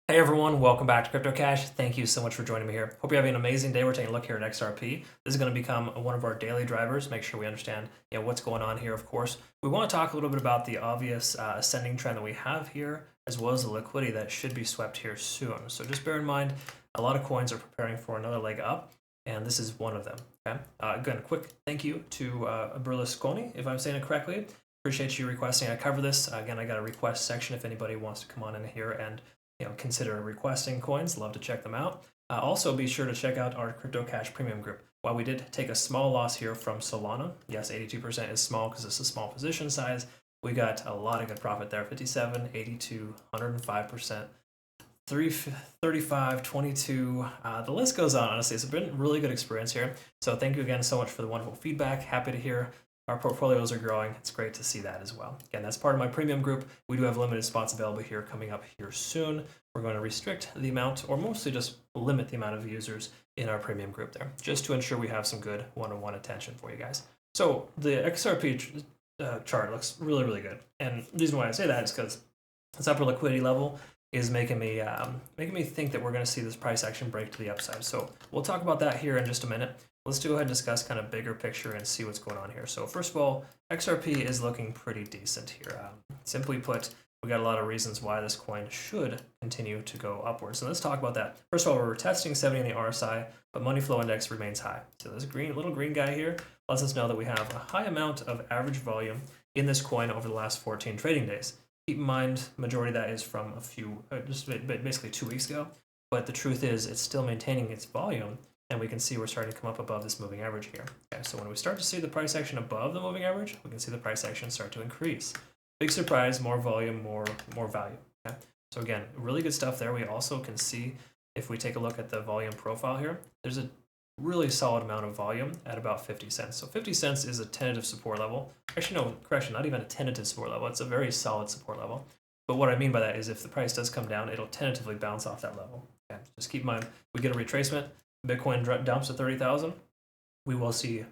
Hey everyone, welcome back to Crypto Cash. Thank you so much for joining me here. Hope you're having an amazing day. We're taking a look here at XRP. This is going to become one of our daily drivers. Make sure we understand what's going on here, of course. We want to talk a little bit about the obvious ascending trend that we have here, as well as the liquidity that should be swept here soon. So just bear in mind, a lot of coins are preparing for another leg up, and this is one of them. Okay. Again, a quick thank you to Berlusconi, if I'm saying it correctly. Appreciate you requesting I cover this. Again, I got a request section if anybody wants to come on in here and consider requesting coins. Love to check them out. Also, be sure to check out our Crypto Cash Premium group. While we did take a small loss here from Solana, yes, 82% is small because it's a small position size. We got a lot of good profit there: 57, 82, 105%, 35, 22. The list goes on. Honestly, it's been a really good experience here. So thank you again so much for the wonderful feedback. Happy to hear our portfolios are growing. It's great to see that as well. Again, that's part of my premium group. We do have limited spots available here coming up here soon. We're going to restrict the amount, or mostly just limit the amount of users in our premium group there, just to ensure we have some good one-on-one attention for you guys. So the XRP chart looks really, really good. And the reason why I say that is because this upper liquidity level is making me think that we're going to see this price action break to the upside. So we'll talk about that here in just a minute. Let's go ahead and discuss kind of bigger picture and see what's going on here. So first of all, XRP is looking pretty decent here. Simply put, we got a lot of reasons why this coin should continue to go upwards. So let's talk about that. First of all, we're testing 70 in the RSI, but money flow index remains high. So this little green guy here lets us know that we have a high amount of average volume in this coin over the last 14 trading days. Keep in mind, majority of that is from just basically 2 weeks ago. But the truth is, it's still maintaining its volume. And we can see we're starting to come up above this moving average here. Okay, so when we start to see the price action above the moving average, we can see the price action start to increase. Big surprise, more volume, more value. Okay? So again, really good stuff there. We also can see, if we take a look at the volume profile here, there's a really solid amount of volume at about 50 cents. So 50 cents is a tentative support level. Actually, no, correction, not even a tentative support level. It's a very solid support level. But what I mean by that is if the price does come down, it'll tentatively bounce off that level. Okay? Just keep in mind, we get a retracement, Bitcoin dumps to 30,000, we will see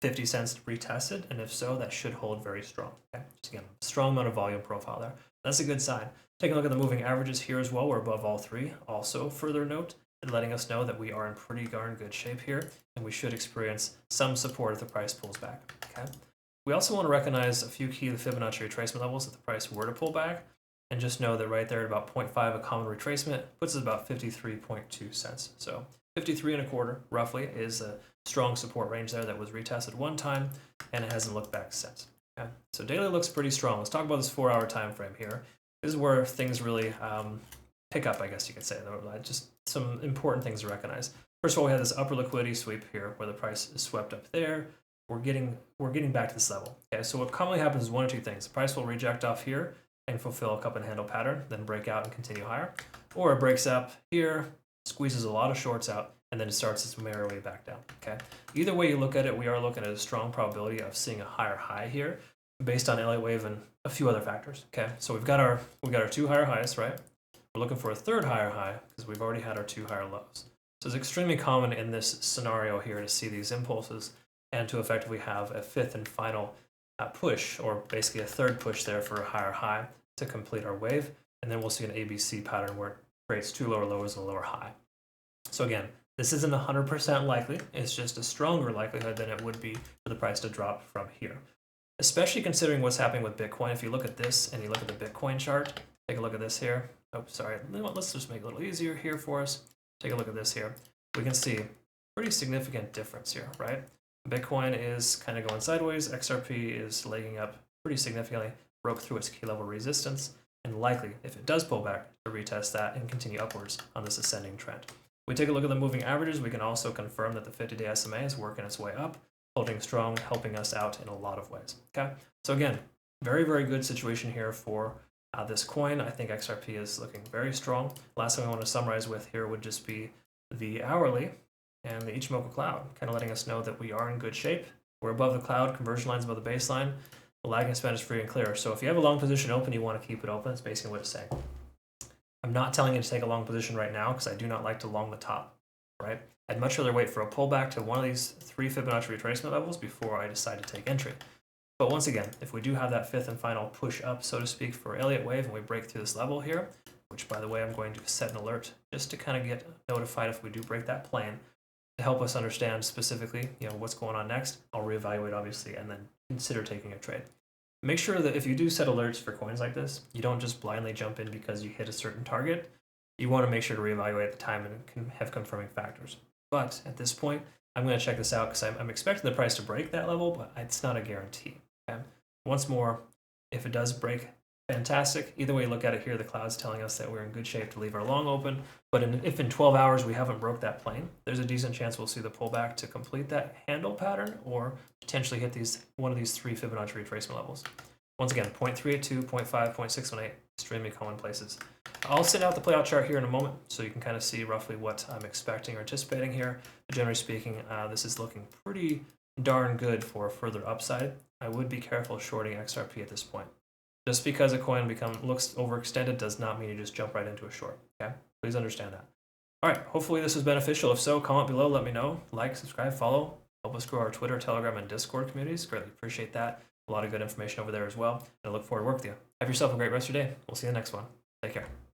50 cents retested, and if so, that should hold very strong. Okay, just again, strong amount of volume profile there. That's a good sign. Taking a look at the moving averages here as well, we're above all three. Also, further note, letting us know that we are in pretty darn good shape here, and we should experience some support if the price pulls back. Okay. We also want to recognize a few key Fibonacci retracement levels if the price were to pull back, and just know that right there at about 0.5, a common retracement puts us about 53.2 cents. So 53 and a quarter, roughly, is a strong support range there that was retested one time, and it hasn't looked back since. Okay? So daily looks pretty strong. Let's talk about this 4-hour time frame here. This is where things really pick up, I guess you could say. Just some important things to recognize. First of all, we have this upper liquidity sweep here, where the price is swept up there. We're getting back to this level. Okay, so what commonly happens is one or two things. The price will reject off here and fulfill a cup and handle pattern, then break out and continue higher, or it breaks up here, squeezes a lot of shorts out, and then it starts its merry way back down. Okay. Either way you look at it, we are looking at a strong probability of seeing a higher high here, based on Elliott Wave and a few other factors. Okay. So we've got our 2 higher highs, right? We're looking for a third higher high because we've already had our 2 higher lows. So it's extremely common in this scenario here to see these impulses and to effectively have a fifth and final push, or basically a third push there for a higher high to complete our wave, and then we'll see an ABC pattern where it creates 2 lower lows and a lower high. So again, this isn't 100% likely. It's just a stronger likelihood than it would be for the price to drop from here. Especially considering what's happening with Bitcoin. If you look at this and you look at the Bitcoin chart, take a look at this here. Oh, sorry. Let's just make it a little easier here for us. Take a look at this here. We can see pretty significant difference here, right? Bitcoin is kind of going sideways. XRP is legging up pretty significantly, broke through its key level resistance, and likely, if it does pull back, to retest that and continue upwards on this ascending trend. We take a look at the moving averages, we can also confirm that the 50-day SMA is working its way up, holding strong, helping us out in a lot of ways. Okay, so again, very, very good situation here for this coin. I think XRP is looking very strong. Last thing I want to summarize with here would just be the hourly and the Ichimoku cloud, kind of letting us know that we are in good shape. We're above the cloud, conversion lines above the baseline. The lagging span is free and clear. So if you have a long position open, you want to keep it open. That's basically what it's saying. I'm not telling you to take a long position right now because I do not like to long the top, right? I'd much rather wait for a pullback to one of these 3 Fibonacci retracement levels before I decide to take entry. But once again, if we do have that fifth and final push up, so to speak, for Elliott Wave and we break through this level here, which by the way, I'm going to set an alert just to kind of get notified if we do break that plan to help us understand specifically, what's going on next. I'll reevaluate obviously, and then consider taking a trade. Make sure that if you do set alerts for coins like this, you don't just blindly jump in because you hit a certain target. You want to make sure to reevaluate at the time and have confirming factors. But at this point, I'm going to check this out because I'm expecting the price to break that level, but it's not a guarantee. Okay? Once more, if it does break, fantastic. Either way you look at it here, the cloud's telling us that we're in good shape to leave our long open. But if in 12 hours we haven't broke that plane, there's a decent chance we'll see the pullback to complete that handle pattern or potentially hit one of these 3 Fibonacci retracement levels. Once again, 0.382, 0.5, 0.618, extremely common places. I'll send out the playout chart here in a moment so you can kind of see roughly what I'm expecting or anticipating here. But generally speaking, this is looking pretty darn good for further upside. I would be careful shorting XRP at this point. Just because a coin looks overextended does not mean you just jump right into a short. Okay, please understand that. All right, hopefully this was beneficial. If so, comment below, let me know. Like, subscribe, follow. Help us grow our Twitter, Telegram, and Discord communities. Greatly appreciate that. A lot of good information over there as well. And I look forward to working with you. Have yourself a great rest of your day. We'll see you in the next one. Take care.